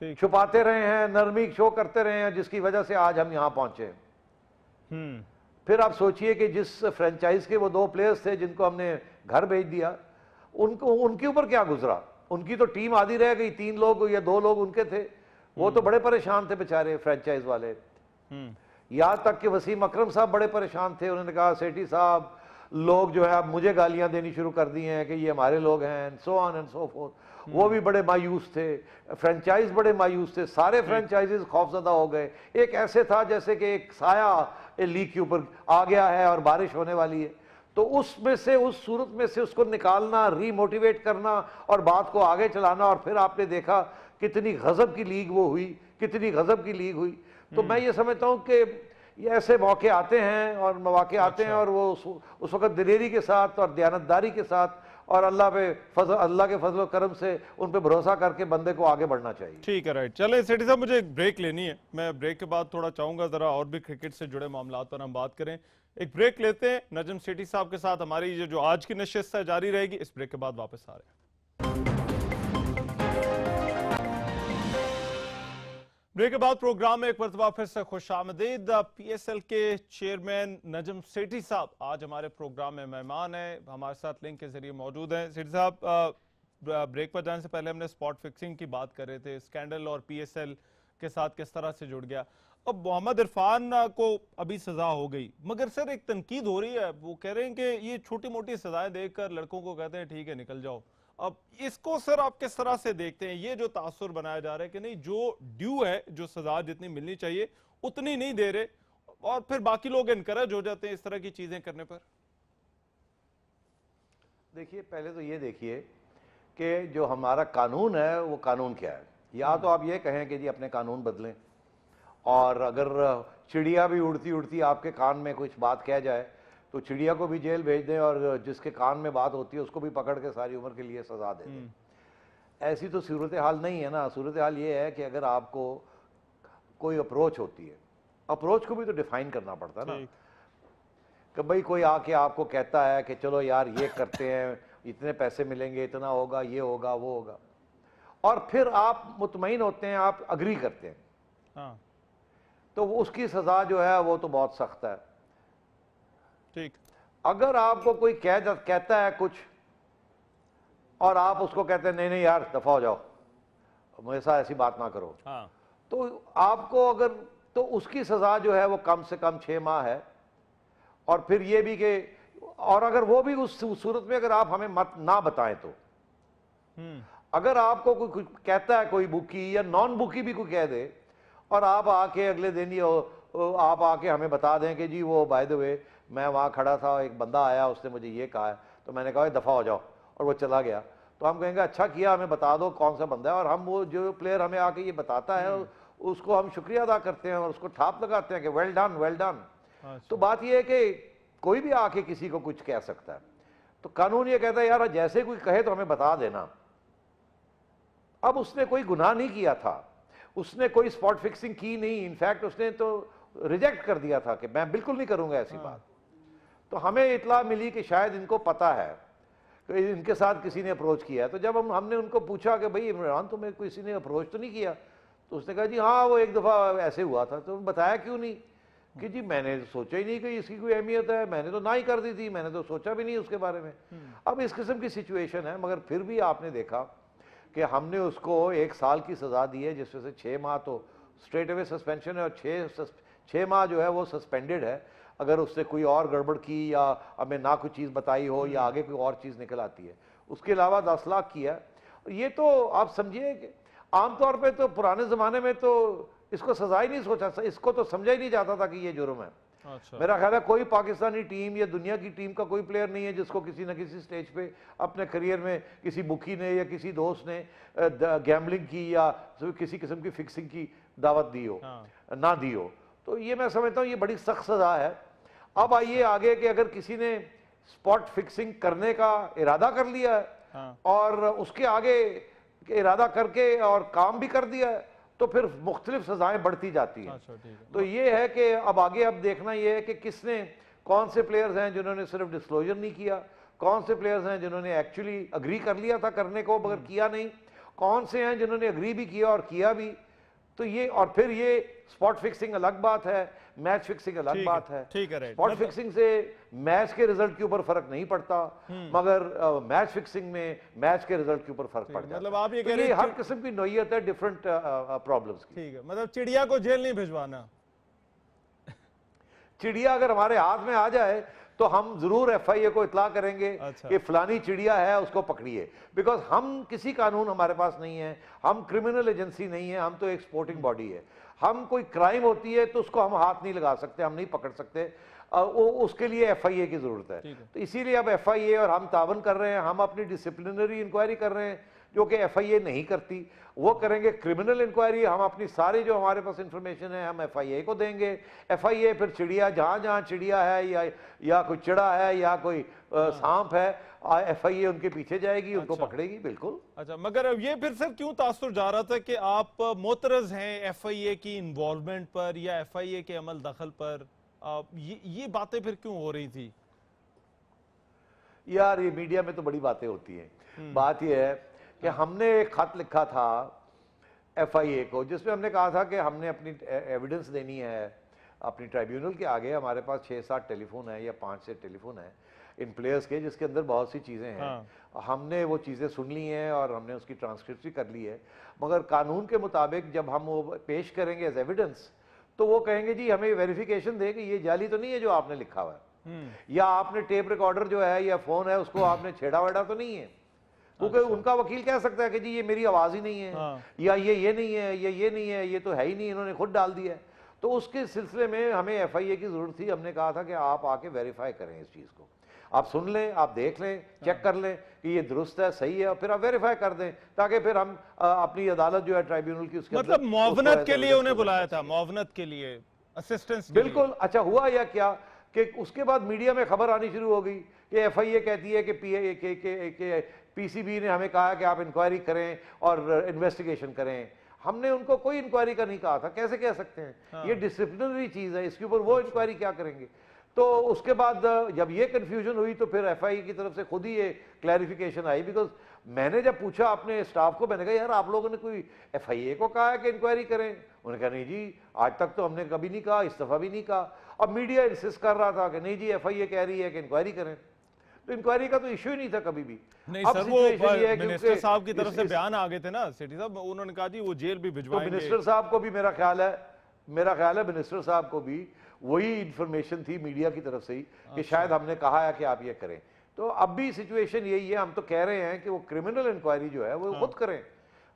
چھپاتے رہے ہیں, نرمی شو کرتے رہے ہیں, جس کی وجہ سے آج ہم یہاں پہنچے. پھر آپ سوچئے کہ جس فرینچائز کے وہ 2 پلیئرز تھے جن کو ہم نے گھر بھیج دیا, ان کے اوپر کیا گزرا. ان کی تو ٹیم آدھی رہ گئی, 3 لوگ یا 2 لوگ ان کے تھے, وہ تو بڑے پریشان تھے بیچارے فرینچائز والے. یہاں تک کہ وسیم اکرم صاحب بڑے پریشان تھے, انہوں نے کہا سیٹھی صاحب لوگ جو ہے اب مجھے گالیاں دینی شروع کر دی ہیں کہ یہ ہمارے لوگ ہیں, سو آن اینڈ سو فورتھ. وہ بھی بڑے مایوس تھے, فرینچائز بڑے مایوس تھے, سارے فرینچائزز خوفزدہ ہو گئے. ایک ایسے تھا جیسے کہ ایک سایہ لیگ کے اوپر آ گیا ہے اور بارش ہونے والی ہے. تو اس میں سے, اس صورت میں سے اس کو نکالنا, ری موٹیویٹ کرنا اور بات کو آگے چلانا, اور پھر آپ نے دیکھا کتنی غضب کی لیگ وہ ہوئی, کتنی غضب کی لیگ ہوئی. تو میں یہ سمجھتا ہوں کہ یہ ایسے موقع آتے ہیں اور مواقع آتے ہیں, اور وہ اس وقت دلیری کے ساتھ اور دیانتداری کے ساتھ اور اللہ کے فضل و کرم سے ان پہ بھروسہ کر کے بندے کو آگے بڑھنا چاہیے. ٹھیک ہے, رائٹ. چلیں سیٹھی صاحب, مجھے ایک بریک لینی ہے. میں بریک کے بعد تھوڑا چاہوں گا ذرا اور بھی کرکٹ سے جڑے معاملات پر ہم بات کریں. ایک بریک لیتے ہیں, نجم سیٹھی صاحب کے ساتھ ہماری جو آج کی نشست ہے جاری رہے گی. اس بریک کے بعد واپس آ رہے ہیں. بریک کے بعد پروگرام میں ایک مرتبہ پھر سے خوش آمدید. پی ایس ایل کے چیئرمین نجم سیٹھی صاحب آج ہمارے پروگرام میں مہمان ہیں, ہمارے ساتھ لنک کے ذریعے موجود ہیں. سیٹھی صاحب, بریک پر جانے سے پہلے ہم نے سپاٹ فکسنگ کی بات کر رہے تھے, سکینڈل اور پی ایس ایل کے ساتھ کس طرح سے جڑ گیا. اب محمد عرفان کو ابھی سزا ہو گئی, مگر سر ایک تنقید ہو رہی ہے, وہ کہہ رہے ہیں کہ یہ چھوٹی موٹی سزائیں دیکھ کر لڑکوں کو کہتے ہیں ٹھیک ہے نکل جاؤ. اب اس کو سر آپ کس طرح سے دیکھتے ہیں؟ یہ جو تاثر بنایا جا رہا ہے کہ نہیں, جو ڈیو ہے, جو سزا جتنی ملنی چاہیے اتنی نہیں دے رہے, اور پھر باقی لوگ انکریج ہو جاتے ہیں اس طرح کی چیزیں کرنے پر. دیکھیے, پہلے تو یہ دیکھیے کہ جو ہمارا قانون ہے وہ قانون کیا ہے. یا تو آپ یہ کہیں کہ جی اپنے قانون بدلیں, اور اگر چڑیا بھی اڑتی اڑتی آپ کے کان میں کچھ بات کہہ جائے تو چڑیا کو بھی جیل بھیج دیں, اور جس کے کان میں بات ہوتی ہے اس کو بھی پکڑ کے ساری عمر کے لیے سزا دے دیں. ایسی تو صورتحال نہیں ہے نا. صورتحال یہ ہے کہ اگر آپ کو کوئی اپروچ ہوتی ہے, اپروچ کو بھی تو ڈیفائن کرنا پڑتا ہے نا, کہ بھئی کوئی آ کے آپ کو کہتا ہے کہ چلو یار یہ کرتے ہیں, اتنے پیسے ملیں گے, اتنا ہوگا, یہ ہوگا, وہ ہوگا, اور پھر آپ مطمئن ہوتے ہیں, آپ اگری کرتے ہیں, تو اس کی سزا جو ہے وہ تو بہت سخت ہے. ٹھیک. اگر آپ کو کوئی کہتا ہے کچھ اور آپ اس کو کہتے ہیں نہیں نہیں یار دفع ہو جاؤ, میرے ساتھ ایسی بات نہ کرو, تو آپ کو اگر, تو اس کی سزا جو ہے وہ کم سے کم 6 ماہ ہے. اور پھر یہ بھی کہ, اور اگر وہ بھی اس صورت میں اگر آپ ہمیں مت نہ بتائیں تو, اگر آپ کو کوئی کہتا ہے کوئی بکی یا نان بکی بھی کوئی کہہ دے, اور آپ آ کے اگلے دن آپ آ کے ہمیں بتا دیں کہ جی وہ بائی دا وے میں وہاں کھڑا تھا, ایک بندہ آیا اس نے مجھے یہ کہا ہے, تو میں نے کہا دفع ہو جاؤ, اور وہ چلا گیا, تو ہم کہیں گے اچھا کیا, ہمیں بتا دو کون سا بندہ ہے, اور ہم وہ جو پلیئر ہمیں آ کے یہ بتاتا ہے اس کو ہم شکریہ ادا کرتے ہیں اور اس کو ٹھاپ لگاتے ہیں کہ ویل ڈن ویل ڈن. تو بات یہ ہے کہ کوئی بھی آ کے کسی کو کچھ کہہ سکتا ہے, تو قانون یہ کہتا ہے یار جیسے کوئی کہے تو ہمیں بتا دینا. اب اس نے کوئی گناہ نہیں کیا تھا, اس نے کوئی سپاٹ فکسنگ کی نہیں, انفیکٹ اس نے تو ریجیکٹ کر دیا تھا کہ میں بالکل نہیں کروں گا ایسی بات. تو ہمیں اطلاع ملی کہ شاید ان کو پتا ہے کہ ان کے ساتھ کسی نے اپروچ کیا ہے. تو جب ہم نے ان کو پوچھا کہ بھئی عمران تمہیں کسی نے اپروچ تو نہیں کیا, تو اس نے کہا جی ہاں وہ ایک دفعہ ایسے ہوا تھا. تو بتایا کیوں نہیں کہ جی میں نے سوچا ہی نہیں کہ اس کی کوئی اہمیت ہے, میں نے تو نہ ہی کر دی تھی, میں نے تو سوچا بھی نہیں اس کے بارے میں. اب اس قسم کی سچویشن ہے, مگر پھر بھی آپ نے دیکھا کہ ہم نے اس کو 1 سال کی سزا دی ہے, جس میں سے 6 ماہ تو اسٹریٹ اوے سسپینشن ہے, اور 6 ماہ جو ہے وہ سسپینڈڈ ہے اگر اس سے کوئی اور گڑبڑ کی یا ہمیں نہ کوئی چیز بتائی ہو یا آگے کوئی اور چیز نکل آتی ہے. اس کے علاوہ 10 لاکھ کیا. یہ تو آپ سمجھیے کہ عام طور پہ تو پرانے زمانے میں تو اس کو سزا ہی نہیں سوچا, اس کو تو سمجھا ہی نہیں جاتا تھا کہ یہ جرم ہے. میرا خیال ہے کوئی پاکستانی ٹیم یا دنیا کی ٹیم کا کوئی پلیئر نہیں ہے جس کو کسی نہ کسی سٹیج پہ اپنے کریئر میں کسی بکی نے یا کسی دوست نے گیمبلنگ کی یا کسی قسم کی فکسنگ کی دعوت دی ہو, نہ دی ہو. تو یہ میں سمجھتا ہوں یہ بڑی سخت سزا ہے. اب آئیے آگے کہ اگر کسی نے سپاٹ فکسنگ کرنے کا ارادہ کر لیا ہے اور اس کے آگے ارادہ کر کے اور کام بھی کر دیا ہے, تو پھر مختلف سزائیں بڑھتی جاتی ہیں. تو یہ ہے کہ اب آگے اب دیکھنا یہ ہے کہ کس نے, کون سے پلیئرز ہیں جنہوں نے صرف ڈسکلوجر نہیں کیا, کون سے پلیئرز ہیں جنہوں نے ایکچولی اگری کر لیا تھا کرنے کو مگر کیا نہیں, کون سے ہیں جنہوں نے اگری بھی کیا اور کیا بھی. تو یہ اور پھر یہ اسپاٹ فکسنگ الگ بات ہے, میچ فکسنگ الگ بات ہے. اسپاٹ فکسنگ سے میچ کے رزلٹ کے اوپر فرق نہیں پڑتا, مگر میچ فکسنگ میں میچ کے رزلٹ کے اوپر فرق پڑ جاتا ہے. مطلب آپ یہ کہہ تو رہے یہ ہیں ہر قسم کی نوعیت ہے ڈفرنٹ پرابلمس کی. ٹھیک ہے, مطلب چڑیا کو جیل نہیں بھجوانا. چڑیا اگر ہمارے ہاتھ میں آ جائے تو ہم ضرور ایف آئی اے کو اطلاع کریں گے کہ فلانی چڑیا ہے, اس کو پکڑیے. بیکاز ہم کسی قانون ہمارے پاس نہیں ہے, ہم کرمنل ایجنسی نہیں ہے, ہم تو ایک سپورٹنگ باڈی ہے. ہم کوئی کرائم ہوتی ہے تو اس کو ہم ہاتھ نہیں لگا سکتے, ہم نہیں پکڑ سکتے, اس کے لیے ایف آئی اے کی ضرورت ہے. تو اسی لیے اب ایف آئی اے اور ہم تعاون کر رہے ہیں, ہم اپنی ڈسپلنری انکوائری کر رہے ہیں جو کہ ایف آئی اے نہیں کرتی. وہ کریں گے کرمنل انکوائری, ہم اپنی ساری جو ہمارے پاس انفارمیشن ہے ہم ایف آئی اے کو دیں گے. ایف آئی اے پھر چڑیا جہاں جہاں چڑیا ہے یا کوئی چڑا ہے یا کوئی سانپ ہے, ایف آئی اے ان کے پیچھے جائے گی, ان کو پکڑے گی. بالکل. اچھا, مگر یہ پھر سر کیوں تاثر جا رہا تھا کہ آپ معترض ہیں ایف آئی اے کی انوالومنٹ پر یا ایف آئی اے کے عمل دخل پر, یہ باتیں پھر کیوں ہو رہی تھی؟ یار یہ میڈیا میں تو بڑی باتیں ہوتی ہیں. بات یہ ہے کہ ہم نے ایک خط لکھا تھا ایف آئی اے کو جس میں ہم نے کہا تھا کہ ہم نے اپنی ایویڈنس دینی ہے اپنی ٹرائیبیونل کے آگے. ہمارے پاس 6-7 ٹیلی فون ہیں یا 5 ٹیلی فون ہیں ان پلیئرز کے, جس کے اندر بہت سی چیزیں ہیں. ہم نے وہ چیزیں سن لی ہیں اور ہم نے اس کی ٹرانسکرپٹ بھی کر لی ہے, مگر قانون کے مطابق جب ہم وہ پیش کریں گے ایز ایویڈنس تو وہ کہیں گے جی ہمیں ویریفیکیشن دے کہ یہ جعلی تو نہیں ہے جو آپ نے لکھا ہوا ہے, یا آپ نے ٹیپ ریکارڈر جو ہے یا فون ہے اس کو آپ نے چھیڑا ویڑا تو نہیں ہے. کیونکہ ان کا وکیل کہہ سکتا ہے کہ جی یہ میری آواز ہی نہیں ہے, یا یہ نہیں ہے, یہ نہیں ہے, یہ تو ہے ہی نہیں, انہوں نے خود ڈال دیا ہے. تو اس کے سلسلے میں ہمیں ایف آئی اے کی ضرورت تھی. ہم نے کہا تھا کہ آپ آ کے ویریفائی کریں اس چیز کو, آپ سن لیں, آپ دیکھ لیں, چیک کر لیں کہ یہ درست ہے, صحیح ہے, اور پھر آپ ویریفائی کر دیں تاکہ پھر ہم اپنی عدالت جو ہے ٹرائیبیونل کی اس کے مطلب معاونت کے لیے انہیں بلایا تھا, معاونت کے لیے, اسسٹنس. بالکل. اچھا ہوا یا کیا کہ اس کے بعد میڈیا میں خبر آنی شروع ہو گئی کہ ایف آئی اے کہتی ہے کہ پی سی بی نے ہمیں کہا کہ آپ انکوائری کریں اور انویسٹیگیشن کریں. ہم نے ان کو کوئی انکوائری کا نہیں کہا تھا. کیسے کہہ سکتے ہیں؟ یہ ڈسپلنری چیز ہے, اس کے اوپر وہ انکوائری کیا کریں گے؟ تو اس کے بعد جب یہ کنفیوژن ہوئی تو پھر ایف آئی اے کی طرف سے خود ہی یہ کلیریفیکیشن آئی. بیکاز میں نے جب پوچھا اپنے اسٹاف کو, میں نے کہا یار آپ لوگوں نے کوئی ایف آئی اے کو کہا ہے کہ انکوائری کریں؟ انہوں نے کہا نہیں جی آج تک تو ہم نے کبھی نہیں کہا, اس دفعہ بھی نہیں کہا. اب میڈیا انسسٹ کر رہا تھا کہ نہیں جی ایف آئی اے کہہ رہی ہے کہ انکوائری کریں. تو انکوائری کا تو ایشو ہی نہیں تھا کبھی بھی. نہیں سر, وہ منسٹر صاحب کی طرف سے بیان آگے تھے نا سیٹھی صاحب, انہوں نے کہا جی وہ جیل بھی بھجوائیں گے. منسٹر صاحب کو بھی میرا خیال ہے منسٹر صاحب کو بھی وہی انفارمیشن تھی میڈیا کی طرف سے ہی کہ شاید ہم نے کہا ہے کہ آپ یہ کریں. تو اب بھی سچویشن یہی ہے, ہم تو کہہ رہے ہیں کہ وہ کرمنل انکوائری جو ہے وہ خود کریں,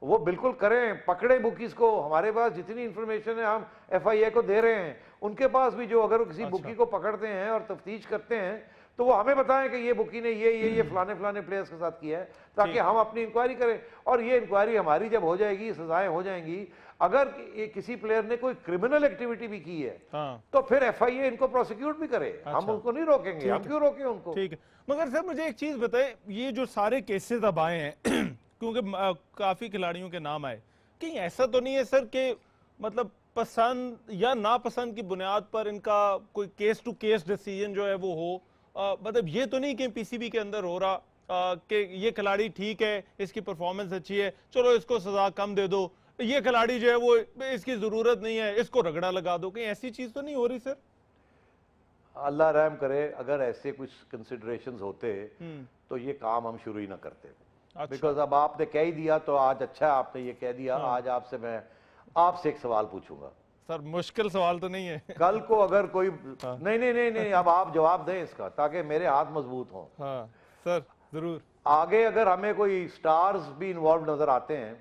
وہ بالکل کریں, پکڑیں بکیز کو. ہمارے پاس جتنی انفارمیشن ہے ہم ایف آئی اے کو دے رہے ہیں, ان کے پاس بھی جو اگر کسی بکی کو پکڑتے ہیں اور تفتیش کرتے ہیں تو وہ ہمیں بتائیں کہ یہ بکی نے یہ فلانے پلیئرز کے ساتھ کیا ہے, تاکہ ہم اپنی انکوائری کریں. اور یہ انکوائری ہماری جب ہو جائے گی, سزائیں ہو جائیں گی. اگر کسی پلیئر نے کوئی کرمنل ایکٹیویٹی بھی کی ہے تو پھر ایف آئی اے ان کو پروسیکیوٹ بھی کرے, ہم ان کو نہیں روکیں گے. ہم کیوں روکیں ان کو؟ ٹھیک ہے. مگر سر مجھے ایک چیز بتائیں, یہ جو سارے کیسز اب آئے ہیں کیونکہ کافی کھلاڑیوں کے نام آئے, کہیں ایسا تو نہیں ہے سر کہ مطلب پسند یا ناپسند کی بنیاد پر ان کا کوئی کیس ٹو کیس ڈیسیجن جو ہے وہ ہو؟ مطلب یہ تو نہیں کہ پی سی بی کے اندر ہو رہا کہ یہ کھلاڑی ٹھیک ہے, اس کی پرفارمنس اچھی ہے, چلو اس کو سزا کم دے دو, یہ کھلاڑی جو ہے وہ اس کی ضرورت نہیں ہے, اس کو رگڑا لگا دو. کہیں ایسی چیز تو نہیں ہو رہی سر؟ اللہ رحم کرے, اگر ایسے کچھ کنسیڈریشنز ہوتے تو یہ کام ہم شروع ہی نہ کرتے. بیکاز اب آپ نے کہہ ہی دیا تو آج اچھا ہے آپ نے یہ کہہ دیا. آج میں آپ سے ایک سوال پوچھوں گا. سر مشکل سوال تو نہیں ہے. کل کو اگر کوئی نہیں اب آپ جواب دیں اس کا تاکہ میرے ہاتھ مضبوط ہوں. ہاں سر ضرور. آگے اگر ہمیں کوئی سٹارز بھی انوالوڈ نظر آتے ہیں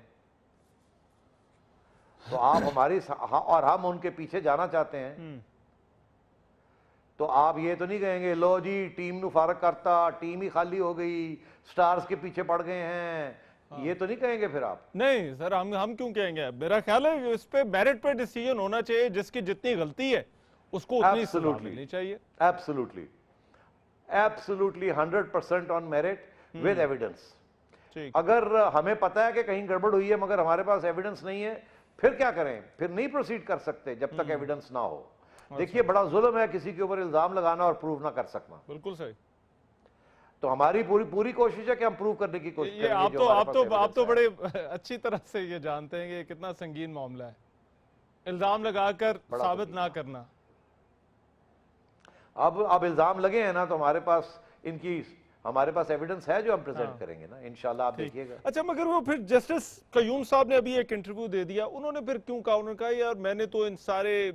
تو آپ ہماری اور ہم ان کے پیچھے جانا چاہتے ہیں تو آپ یہ تو نہیں کہیں گے لو جی ٹیم نو فارغ کرتا, ٹیم ہی خالی ہو گئی, سٹارز کے پیچھے پڑ گئے ہیں, یہ تو نہیں کہیں گے پھر آپ؟ نہیں سر, ہم کیوں کہیں گے؟ میرا خیال ہے اس پہ میرٹ پہ ڈیسیجن ہونا چاہیے, جس کی جتنی غلطی ہے اس کو اتنی سزا ملنی چاہیے. Absolutely 100% on merit with evidence. اگر ہمیں پتا ہے کہ کہیں گڑبڑ ہوئی ہے مگر ہمارے پاس ایویڈنس نہیں ہے, پھر کیا کریں؟ پھر نہیں پروسیڈ کر سکتے جب تک ایویڈنس نہ ہو. دیکھیے بڑا ظلم ہے کسی کے اوپر الزام لگانا اور پروف نہ کر سکنا. بالکل صحیح. تو ہماری پوری کوشش ہے کہ ہم پروو کرنے کی کوشش کریں گے. آپ تو بڑے اچھی طرح سے یہ جانتے ہیں کہ کتنا سنگین معاملہ ہے الزام لگا کر ثابت نہ کرنا. اب الزام لگے ہیں نا تو ہمارے پاس ایویڈنس ہے جو ہم پریزنٹ کریں گے نا انشاءاللہ آپ دیکھیے گا. اچھا مگر وہ پھر جسٹس قیوم صاحب نے ابھی ایک انٹرویو دے دیا, انہوں نے پھر کیوں کہا, انہوں نے کہا یار میں نے تو ان سارے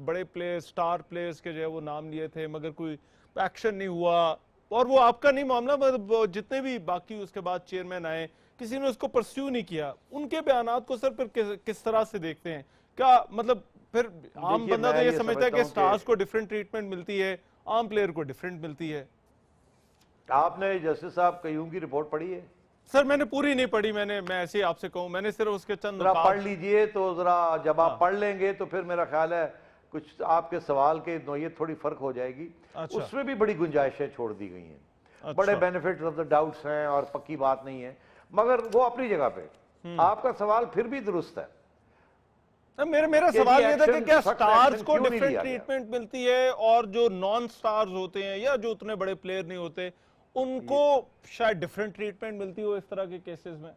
بڑے پلیئرز سٹار پلیئرز کے جو ہے وہ نام لیے تھے مگر کوئی ایکشن نہیں ہوا, اور وہ آپ کا نہیں معاملہ, مطلب جتنے بھی باقی اس کے بعد چیئرمین آئے کسی نے اس کو پرسیو نہیں کیا. ان کے بیانات کو سر پھر کس طرح سے دیکھتے ہیں, کیا مطلب پھر عام بندہ تو یہ سمجھتا ہے کہ سٹارز کو ڈیفرنٹ ٹریٹمنٹ ملتی ہے, عام پلیئر کو ڈیفرنٹ ملتی ہے. آپ نے جسٹس صاحب قیوم کی رپورٹ پڑھی ہے؟ سر میں نے پوری نہیں پڑھی, میں ایسے ہی آپ سے کہوں, میں نے صرف اس کے چند ذرا پڑھ لیجئے. تو ذرا جب آپ پڑھ لیں گے تو پھر میرا خیال ہے کچھ آپ کے سوال کے نوعیت تھوڑی فرق ہو جائے گی. اس میں بھی بڑی گنجائشیں چھوڑ دی گئی ہیں, بڑے بینیفٹس آف دا ڈاؤٹس ہیں اور پکی بات نہیں ہے, مگر وہ اپنی جگہ پہ. آپ کا سوال پھر بھی درست ہے. میرا سوال یہ تھا کہ کیا سٹارز کو ڈیفرنٹ ٹریٹمنٹ ملتی ہے اور جو نان سٹارز ہوتے ہیں یا جو اتنے بڑے پلیئر نہیں ہوتے ان کو شاید ڈیفرنٹ ٹریٹمنٹ ملتی ہو اس طرح کے کیسز میں؟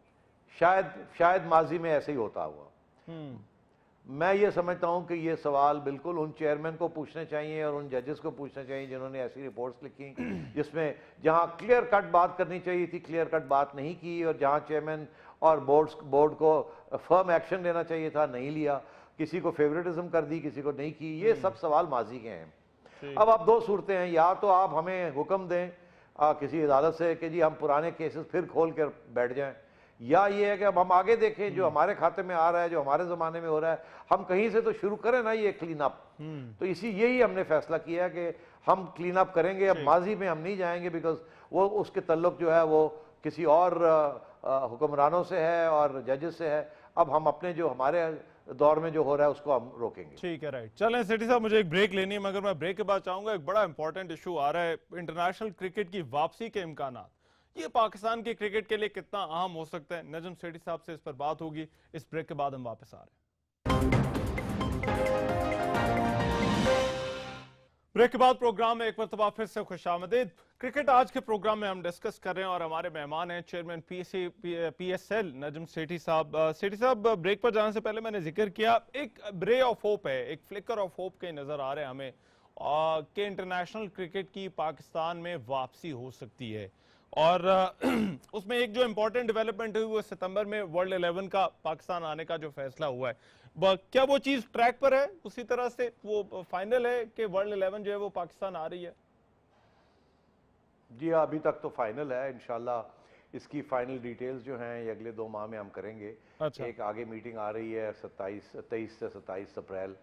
شاید ماضی میں ایسے ہی ہوتا ہوا. میں یہ سمجھتا ہوں کہ یہ سوال بالکل ان چیئرمین کو پوچھنے چاہیے اور ان ججز کو پوچھنا چاہیے جنہوں نے ایسی رپورٹس لکھی جس میں جہاں کلیئر کٹ بات کرنی چاہیے تھی کلیئر کٹ بات نہیں کی, اور جہاں چیئرمین اور بورڈ کو فرم ایکشن لینا چاہیے تھا نہیں لیا, کسی کو فیوریٹزم کر دی کسی کو نہیں کی. یہ سب سوال ماضی کے ہیں. اب آپ دو صورتیں ہیں, یا تو آپ ہمیں حکم دیں کسی عدالت سے کہ جی ہم پرانے کیسز پھر کھول کر بیٹھ جائیں, یا یہ ہے کہ اب ہم آگے دیکھیں جو ہمارے کھاتے میں آ رہا ہے جو ہمارے زمانے میں ہو رہا ہے ہم کہیں سے تو شروع کریں نا یہ کلین اپ. تو یہی ہم نے فیصلہ کیا ہے کہ ہم کلین اپ کریں گے. اب ماضی میں ہم نہیں جائیں گے بیکاز وہ اس کے تعلق جو ہے وہ کسی اور حکمرانوں سے ہے اور ججز سے ہے. اب ہم اپنے جو ہمارے دور میں جو ہو رہا ہے اس کو ہم روکیں گے. ٹھیک ہے, رائٹ. چلیں سیٹھی صاحب مجھے ایک بریک لینی ہے, مگر میں بریک کے بعد چاہوں گا ایک بڑا امپورٹنٹ ایشو آ رہا ہے, انٹرنیشنل کرکٹ کی واپسی کے امکانات. یہ پاکستان کی کرکٹ کے لیے کتنا اہم ہو سکتا ہے؟ نجم سیٹھی صاحب سے اس پر بات ہوگی. اس بریک کے بعد ہم واپس آ رہے ہیں. بریک کے بعد پروگرام میں ایک مرتبہ پھر سے خوش آمدید. کرکٹ آج کے پروگرام میں ہم ڈسکس کر رہے ہیں اور ہمارے مہمان ہیں chairman P S L Najam Sethi صاحب. سیٹھی صاحب بریک پر جانے سے پہلے میں نے ذکر کیا ایک رے آف ہوپ ہے, ایک فلکر آف ہوپ کے نظر آ رہے ہیں ہمیں کہ انٹرنیشنل کرکٹ کی پاکستان میں واپسی ہو سکتی ہے. اور اس میں ایک جو امپورٹنٹ ڈیولپمنٹ ہوئی وہ ستمبر میں ورلڈ 11 کا پاکستان آنے کا جو فیصلہ ہوا ہے, کیا وہ چیز ٹریک پر ہے اسی طرح سے وہ فائنل ہے کہ ورلڈ 11 جو ہے وہ پاکستان آ رہی ہے؟ جی ابھی تک تو فائنل ہے, انشاءاللہ اس کی فائنل ڈیٹیلز جو ہیں یہ اگلے 2 ماہ میں ہم کریں گے. ایک آگے میٹنگ آ رہی ہے 23 سے 27 اپریل,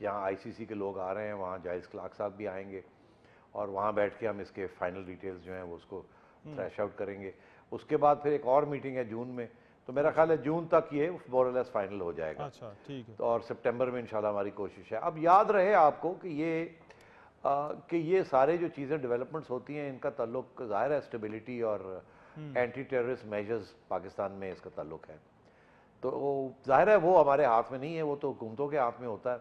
جہاں آئی سی سی کے لوگ آ رہے ہیں, وہاں جائز کلارک صاحب بھی آئیں گے اور وہاں بیٹھ کے ہم اس کے فائنل ڈیٹیلز جو ہیں وہ اس کو تھریش آؤٹ کریں گے. اس کے بعد پھر ایک اور میٹنگ ہے جون میں, تو میرا خیال ہے جون تک یہ مور اور لیس فائنل ہو جائے گا. اور سپٹمبر میں انشاءاللہ ہماری کوشش ہے. اب یاد رہے آپ کو کہ یہ سارے جو چیزیں ڈیولپمنٹس ہوتی ہیں ان کا تعلق ظاہر ہے اسٹیبلٹی اور اینٹی ٹیررسٹ میجرز پاکستان میں اس کا تعلق ہے. تو ظاہر ہے وہ ہمارے ہاتھ میں نہیں ہے, وہ تو حکومتوں کے ہاتھ میں ہوتا ہے.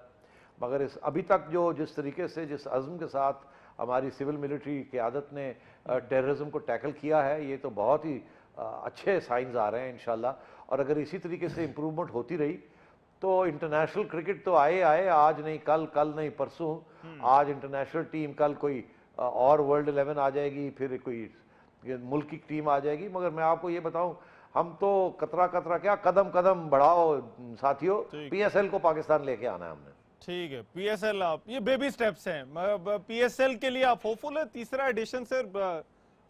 مگر ابھی تک جس طریقے سے جس عزم کے ساتھ ہماری سول ملٹری قیادت نے ٹیررزم کو ٹیکل کیا ہے, یہ تو بہت ہی اچھے سائنز آ رہے ہیں انشاءاللہ. اور اگر اسی طریقے سے امپروومنٹ ہوتی رہی تو انٹرنیشنل کرکٹ تو آئے آج نہیں کل نہیں پرسوں, آج انٹرنیشنل ٹیم, کل کوئی اور ورلڈ 11 آ جائے گی, پھر کوئی ملک کی ٹیم آ جائے گی. مگر میں آپ کو یہ بتاؤں ہم تو قطرہ کیا قدم قدم بڑھاؤ ساتھیوں, پی ایس ایل کو پاکستان لے کے آنا ہے ہم نے. ٹھیک ہے, پی ایس ایل آپ یہ بیبی سٹیپس ہیں. پی ایس ایل کے لیے آپ ہوپفل ہے؟ تیسرا ایڈیشن سے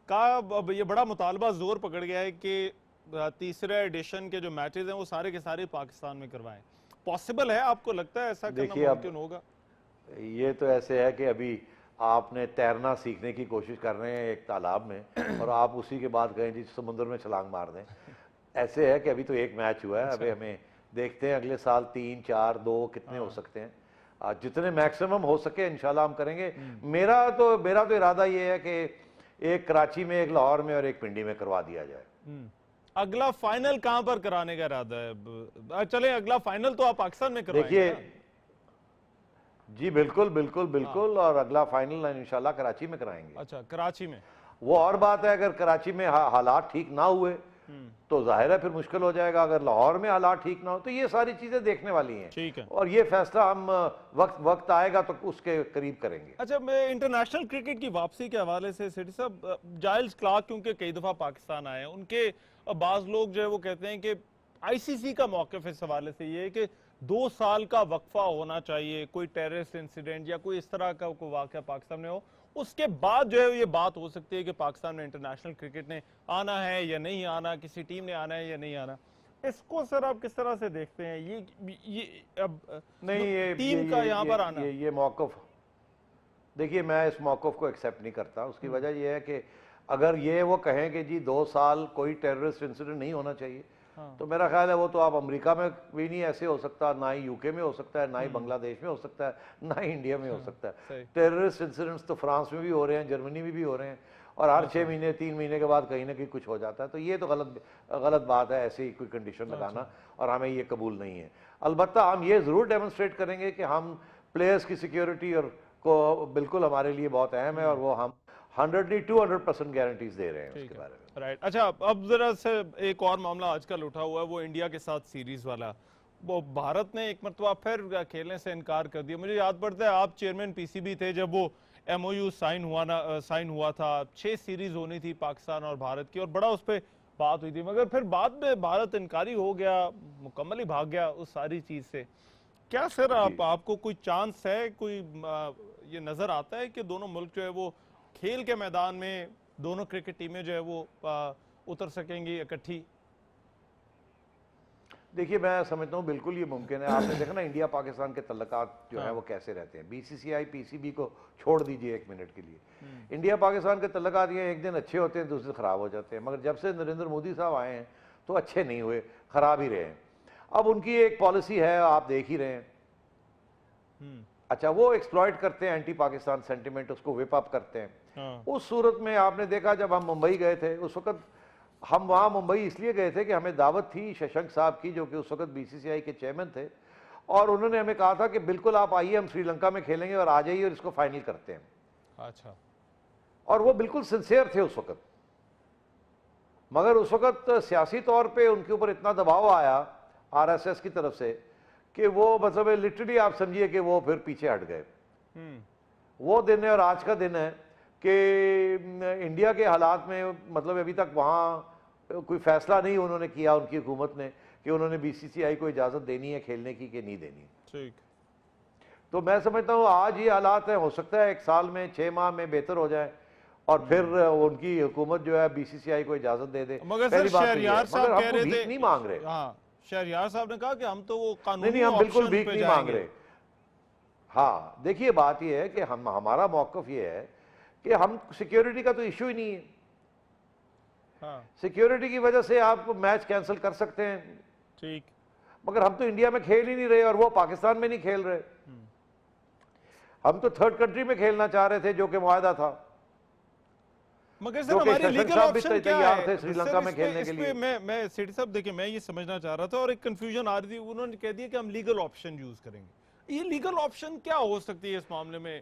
کا یہ بڑا مطالبہ زور پکڑ گیا ہے کہ تیسرے ایڈیشن کے جو میچز ہیں وہ سارے کے سارے پاکستان میں کروائیں. پاسبل ہے آپ کو لگتا ہے ایسا کرنا ممکن ہوگا؟ یہ تو ایسے ہے کہ ابھی آپ نے تیرنا سیکھنے کی کوشش کر رہے ہیں ایک تالاب میں اور آپ اسی کے بعد کہیں جی سمندر میں چھلانگ مار دیں. ایسے ہے کہ ابھی تو ایک میچ ہوا ہے, ابھی ہمیں دیکھتے ہیں اگلے سال 3 4 2 کتنے ہو سکتے ہیں. جتنے میکسیمم ہو سکے انشاءاللہ ہم کریں گے. میرا تو ارادہ یہ ہے کہ ایک کراچی میں, ایک لاہور میں اور ایک پنڈی میں کروا دیا جائے. اگلا فائنل کہاں پر کرانے کا ارادہ ہے؟ چلیں اگلا فائنل تو آپ پاکستان میں کروائیں گے. دیکھیے جی بالکل, اور اگلا فائنل انشاءاللہ کراچی میں کرائیں گے. اچھا کراچی میں. وہ اور بات ہے اگر کراچی میں حالات ٹھیک نہ ہوئے تو ظاہر ہے پھر مشکل ہو جائے گا، اگر لاہور میں حالات ٹھیک نہ ہو تو یہ ساری چیزیں دیکھنے والی ہیں، ٹھیک ہے، اور یہ فیصلہ ہم وقت آئے گا تو اس کے قریب کریں گے۔ اچھا میں انٹرنیشنل کرکٹ کی واپسی کے حوالے سے سیٹھی صاحب، جائلز کلارک کیونکہ کئی دفعہ پاکستان آئے ہیں، ان کے بعض لوگ جو ہے وہ کہتے ہیں کہ آئی سی سی کا موقف اس حوالے سے یہ ہے کہ 2 سال کا وقفہ ہونا چاہیے، کوئی ٹیررسٹ انسیڈنٹ یا کوئی اس طرح کا کوئی واقعہ پاکستان میں ہو، اس کے بعد جو ہے یہ بات ہو سکتی ہے کہ پاکستان میں انٹرنیشنل کرکٹ نے آنا ہے یا نہیں آنا، کسی ٹیم نے آنا ہے یا نہیں آنا۔ اس کو سر آپ کس طرح سے دیکھتے ہیں؟ یہ اب نہیں، ٹیم کا یہاں پر آنا، یہ موقف، دیکھیے میں اس موقف کو ایکسیپٹ نہیں کرتا۔ اس کی وجہ یہ ہے کہ اگر یہ وہ کہیں کہ جی 2 سال کوئی ٹیررسٹ انسیڈنٹ نہیں ہونا چاہیے، تو میرا خیال ہے وہ تو آپ امریکہ میں بھی نہیں ایسے ہو سکتا، نہ ہی یو کے میں ہو سکتا ہے، نہ ہی بنگلہ دیش میں ہو سکتا ہے، نہ ہی انڈیا میں ہو سکتا ہے۔ ٹیررسٹ انسیڈنٹس تو فرانس میں بھی ہو رہے ہیں، جرمنی میں بھی ہو رہے ہیں، اور ہر 6 مہینے 3 مہینے کے بعد کہیں نہ کہیں کچھ ہو جاتا ہے، تو یہ تو غلط بات ہے ایسی کوئی کنڈیشن لگانا، اور ہمیں یہ قبول نہیں ہے۔ البتہ ہم یہ ضرور ڈیمونسٹریٹ کریں گے کہ ہم پلیئرز کی سیکیورٹی اور کو بالکل ہمارے لیے بہت اہم ہے، اور وہ ہم 200% گارنٹیز دے رہے ہیں اس کے بارے میں۔ رائٹ۔ اچھا اب ذرا سے ایک اور معاملہ آج کل اٹھا ہوا ہے، وہ انڈیا کے ساتھ سیریز والا، وہ بھارت نے ایک مرتبہ پھر کھیلنے سے انکار کر دیا۔ مجھے یاد پڑتا ہے آپ چیئرمین پی سی بی تھے جب وہ ایم او یو سائن ہوا تھا، 6 سیریز ہونی تھی پاکستان اور بھارت کی، اور بڑا اس پہ بات ہوئی تھی، مگر پھر بعد میں بھارت انکاری ہو گیا، مکمل ہی بھاگ گیا اس ساری چیز سے۔ کیا سر آپ کو کوئی چانس ہے، کوئی یہ نظر آتا ہے کہ دونوں ملک جو ہے وہ کھیل کے میدان میں دونوں کرکٹ ٹیمیں جو ہے وہ اتر سکیں گی اکٹھی؟ دیکھیے میں سمجھتا ہوں بالکل یہ ممکن ہے۔ آپ نے دیکھا نا انڈیا پاکستان کے تعلقات جو ہیں وہ کیسے رہتے ہیں۔ Be C C I P C B کو چھوڑ دیجئے 1 منٹ کے لیے، انڈیا پاکستان کے تعلقات یہ ایک دن اچھے ہوتے ہیں دوسرے خراب ہو جاتے ہیں، مگر جب سے نریندر مودی صاحب آئے ہیں تو اچھے نہیں ہوئے، خراب ہی رہے ہیں۔ اب ان کی ایک پالیسی ہے، آپ دیکھ ہی رہے ہیں، اچھا وہ ایکسپلائٹ کرتے ہیں اینٹی پاکستان سینٹیمنٹ، اس کو وپ اپ کرتے ہیں۔ اس صورت میں آپ نے دیکھا جب ہم ممبئی گئے تھے، اس وقت ہم وہاں ممبئی اس لیے گئے تھے کہ ہمیں دعوت تھی ششنک صاحب کی، جو کہ اس وقت بی سی سی آئی کے چیئرمین تھے، اور انہوں نے ہمیں کہا تھا کہ بالکل آپ آئیے، ہم سری لنکا میں کھیلیں گے، اور آ جائیے اور اس کو فائنل کرتے ہیں۔ اچھا، اور وہ بالکل سنسیئر تھے اس وقت، مگر اس وقت سیاسی طور پہ ان کے اوپر اتنا دباؤ آیا آر ایس ایس کی طرف سے کہ وہ مطلب لٹرلی آپ سمجھیے کہ وہ پھر پیچھے ہٹ گئے۔ وہ دن ہے اور آج کا دن ہے کہ انڈیا کے حالات میں مطلب ابھی تک وہاں کوئی فیصلہ نہیں انہوں نے کیا، ان کی حکومت نے، کہ انہوں نے بی سی سی آئی کو اجازت دینی ہے کھیلنے کی کہ نہیں دینی۔ ٹھیک، تو میں سمجھتا ہوں آج یہ حالات ہیں، ہو سکتا ہے 1 سال میں 6 ماہ میں بہتر ہو جائے اور پھر ان کی حکومت جو ہے بی سی سی آئی کو اجازت دے دے۔ مگر سر شہریار صاحب کہہ رہے تھے، نہیں مانگ رہے، ہاں شہریار صاحب نے کہا کہ ہم تو وہ قانونی نہیں ہم بالکل آپشن بھیک پہ نہیں جائیں مانگ گے۔ رہے۔ ہاں دیکھیے بات یہ ہے کہ ہمارا موقف یہ ہے کہ ہم سیکیورٹی کا تو ایشو ہی نہیں ہے۔ ہاں سیکیورٹی کی وجہ سے آپ میچ کینسل کر سکتے ہیں، ٹھیک، مگر ہم تو انڈیا میں کھیل ہی نہیں رہے، اور وہ پاکستان میں نہیں کھیل رہے۔ ہم تو 3rd کنٹری میں کھیلنا چاہ رہے تھے جو کہ معاہدہ تھا، مگر سر جو کہ ہماری ششنک لیگل صاحب بھی آپشن کیا تیار ہے؟ تھے سری لنکا میں کھیلنے کے لیے۔ میں سیٹھی صاحب دیکھیں، میں یہ سمجھنا چاہ رہا تھا اور ایک کنفیوژن آ رہی تھی، انہوں نے کہہ دیا کہ ہم لیگل آپشن یوز کریں گے۔ یہ لیگل آپشن کیا ہو سکتی ہے اس معاملے میں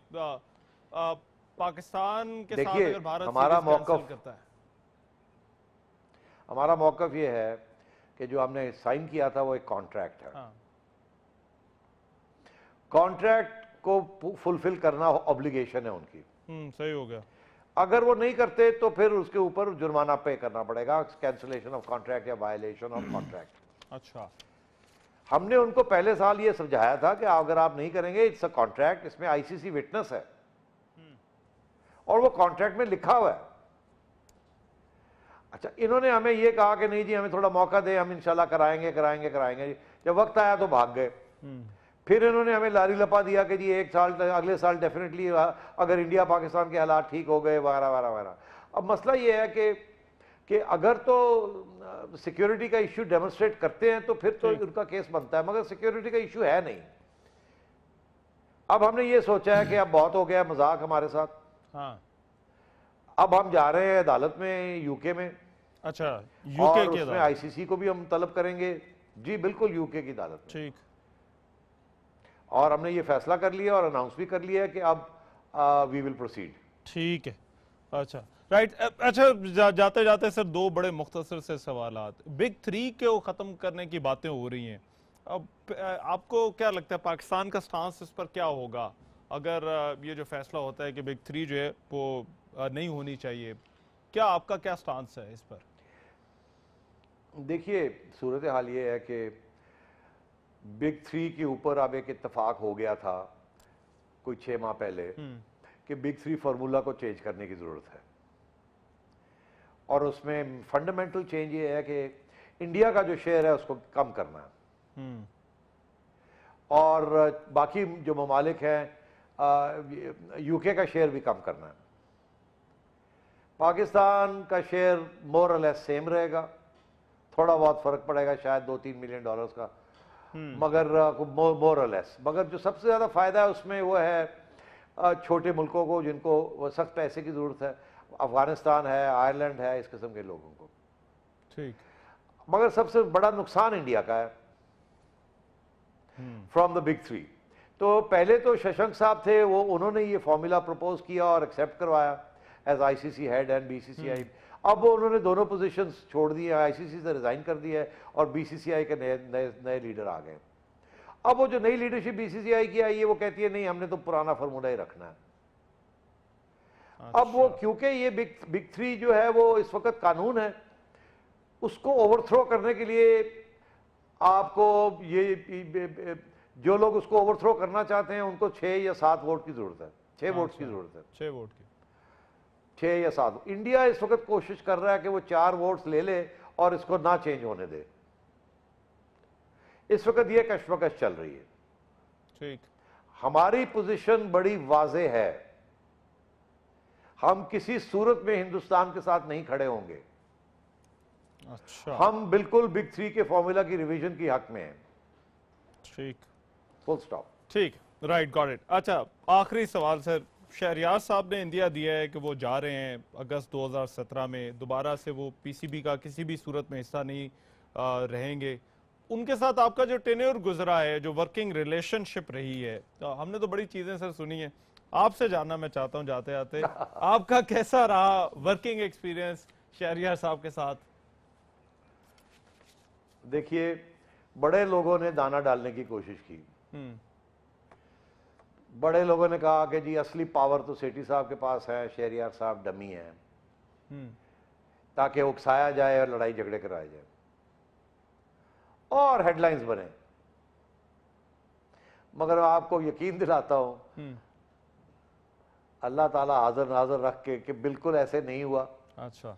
پاکستان کے ساتھ اگر بھارت سیریز کینسل کرتا ہے؟ ہمارا موقف یہ ہے کہ جو ہم نے سائن کیا تھا وہ ایک کانٹریکٹ ہے، کانٹریکٹ کو فلفل کرنا اوبلیگیشن ہے ان کی۔ صحیح ہو گیا۔ اگر وہ نہیں کرتے تو پھر اس کے اوپر جرمانہ پے کرنا پڑے گا، کینسلیشن آف کانٹریکٹ یا وائلیشن آف کانٹریکٹ۔ اچھا، ہم نے ان کو پہلے سال یہ سمجھایا تھا کہ اگر آپ نہیں کریں گے، اٹس اے کانٹریکٹ، اس میں آئی سی سی وٹنس ہے اور وہ کانٹریکٹ میں لکھا ہوا ہے۔ اچھا انہوں نے ہمیں یہ کہا کہ نہیں جی ہمیں تھوڑا موقع دے، ہم انشاءاللہ کرائیں گے۔ جب وقت آیا تو بھاگ گئے۔ پھر انہوں نے ہمیں لاری لپا دیا کہ جی 1 سال اگلے سال ڈیفینیٹلی اگر انڈیا پاکستان کے حالات ٹھیک ہو گئے وغیرہ وغیرہ وغیرہ۔ اب مسئلہ یہ ہے کہ اگر تو سیکیورٹی کا ایشو ڈیمونسٹریٹ کرتے ہیں تو پھر تو ان کا کیس بنتا ہے، مگر سیکیورٹی کا ایشو ہے نہیں۔ اب ہم نے یہ سوچا ہے کہ اب بہت ہو گیا مذاق ہمارے ساتھ، اب ہم جا رہے ہیں عدالت میں یو کے میں۔ اچھا، اور اس میں آئی سی سی کو بھی ہم طلب کریں گے، جی بالکل یو کے کی عدالت میں۔ ٹھیک، اور ہم نے یہ فیصلہ کر لیا اور اناؤنس بھی کر لیا ہے کہ اب وی ول پروسیڈ۔ ٹھیک ہے، اچھا رائٹ. اچھا جاتے جاتے سر دو بڑے مختصر سے سوالات. بگ 3 کو ختم کرنے کی باتیں ہو رہی ہیں. اب آپ کو کیا لگتا ہے پاکستان کا سٹانس اس پر کیا ہوگا اگر یہ جو فیصلہ ہوتا ہے کہ بگ 3 جو ہے وہ نہیں ہونی چاہیے؟ کیا آپ کا کیا سٹانس ہے اس پر؟ دیکھیے صورتحال یہ ہے کہ بگ 3 کے اوپر اب ایک اتفاق ہو گیا تھا کوئی 6 ماہ پہلے کہ بگ 3 فارمولا کو چینج کرنے کی ضرورت ہے، اور اس میں فنڈامنٹل چینج یہ ہے کہ انڈیا کا جو شیئر ہے اس کو کم کرنا ہے، اور باقی جو ممالک ہیں یو کے کا شیئر بھی کم کرنا ہے. پاکستان کا شیئر مور اور لیس سیم رہے گا، تھوڑا بہت فرق پڑے گا شاید $2-3 ملین کا، مگر مور اور لیس. مگر جو سب سے زیادہ فائدہ ہے اس میں وہ ہے چھوٹے ملکوں کو جن کو سخت پیسے کی ضرورت ہے، افغانستان ہے، آئرلینڈ ہے، اس قسم کے لوگوں کو. ٹھیک. مگر سب سے بڑا نقصان انڈیا کا ہے فرام دا بگ 3. تو پہلے تو ششنک صاحب تھے، انہوں نے یہ فارمولا پروپوز کیا اور ایکسیپٹ کروایا as I C C head and B C C I. اب انہوں نے دونوں پوزیشنز چھوڑ دی ہیں، آئی سی سی سے ریزائن کر دیا ہے اور بی سی سی آئی کے نئے لیڈر آ گئے. اب وہ جو نئی لیڈرشپ بی سی سی آئی کی آئی ہے وہ کہتی ہے نہیں، ہم نے تو پرانا فارمولا ہی رکھنا ہے. اب وہ کیونکہ یہ بگ 3 جو ہے وہ اس وقت قانون ہے، اس کو اوور تھرو کرنے کے لیے آپ کو جو لوگ اس کو اوور تھرو کرنا چاہتے ہیں ان کو 6 یا 7 ووٹ کی ضرورت ہے. 6 ووٹس کی ضرورت ہے. 6 ووٹ کی. 6 یا 7. انڈیا اس وقت کوشش کر رہا ہے کہ وہ 4 ووٹس لے لے اور اس کو نہ چینج ہونے دے. اس وقت یہ کشمکش چل رہی ہے. ٹھیک. ہماری پوزیشن بڑی واضح ہے، ہم کسی صورت میں ہندوستان کے ساتھ نہیں کھڑے ہوں گے. اچھا. ہم بالکل بگ 3 کے فارمولا کی ریویژن کی حق میں ہیں. ٹھیک. فل سٹاپ. ٹھیک. Right, got it. اچھا آخری سوال سر. شہریار صاحب نے اندیا دیا ہے کہ وہ جا رہے ہیں اگست 2017 میں، دوبارہ سے وہ پی سی بی کا کسی بھی صورت میں حصہ نہیں رہیں گے. ان کے ساتھ آپ کا جو ٹینیور گزرا ہے، جو ورکنگ ریلیشن شپ رہی ہے، ہم نے تو بڑی چیزیں سر سنی ہیں، آپ سے جاننا میں چاہتا ہوں جاتے آتے آپ کا کیسا رہا ورکنگ ایکسپیرینس شہریار صاحب کے ساتھ؟ دیکھیے بڑے لوگوں نے دانہ ڈالنے کی کوشش کی. بڑے لوگوں نے کہا کہ جی اصلی پاور تو سیٹھی صاحب کے پاس ہے، شہریار صاحب ڈمی ہیں، تاکہ اکسایا جائے اور لڑائی جھگڑے کرائے جائے اور ہیڈ لائنز بنے. مگر آپ کو یقین دلاتا ہوں اللہ تعالیٰ حاضر ناظر رکھ کے کہ بالکل ایسے نہیں ہوا. اچھا.